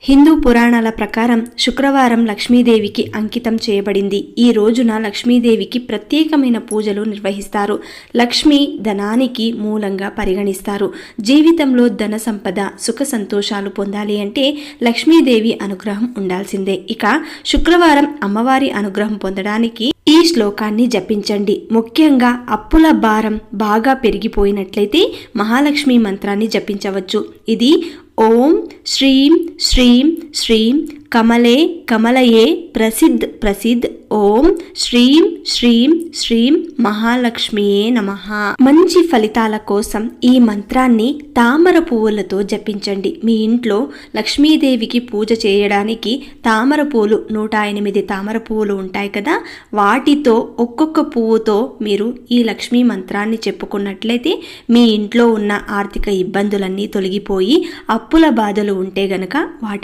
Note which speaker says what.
Speaker 1: హిందూ పురాణాల ప్రకారం శుక్రవారం లక్ష్మీదేవికి అంకితం చేయబడింది. ఈ రోజున లక్ష్మీదేవికి ప్రత్యేకమైన పూజలు నిర్వహిస్తారు. లక్ష్మీ ధనానికి మూలంగా పరిగణిస్తారు. జీవితంలో ధన సంపద, సుఖ సంతోషాలు పొందాలి అంటే లక్ష్మీదేవి అనుగ్రహం ఉండాల్సిందే. ఇక శుక్రవారం అమ్మవారి అనుగ్రహం పొందడానికి ఈ శ్లోకాన్ని జపించండి. ముఖ్యంగా అప్పుల భారం బాగా పెరిగిపోయినట్లయితే మహాలక్ష్మి మంత్రాన్ని జపించవచ్చు. ఇది ఓం శ్రీం శ్రీం శ్రీం కమలే కమలయే ప్రసిద్ ప్రసిద్ ఓం శ్రీం శ్రీం శ్రీం మహాలక్ష్మియే నమః. మంచి ఫలితాల కోసం ఈ మంత్రాన్ని తామర పువ్వులతో జపించండి. మీ ఇంట్లో లక్ష్మీదేవికి పూజ చేయడానికి తామర పువ్వులు 108 తామర పువ్వులు ఉంటాయి కదా, వాటితో ఒక్కొక్క పువ్వుతో మీరు ఈ లక్ష్మీ మంత్రాన్ని చెప్పుకున్నట్లయితే మీ ఇంట్లో ఉన్న ఆర్థిక ఇబ్బందులన్నీ తొలగిపోయి అప్పుల బాధలు ఉంటే గనక వాటి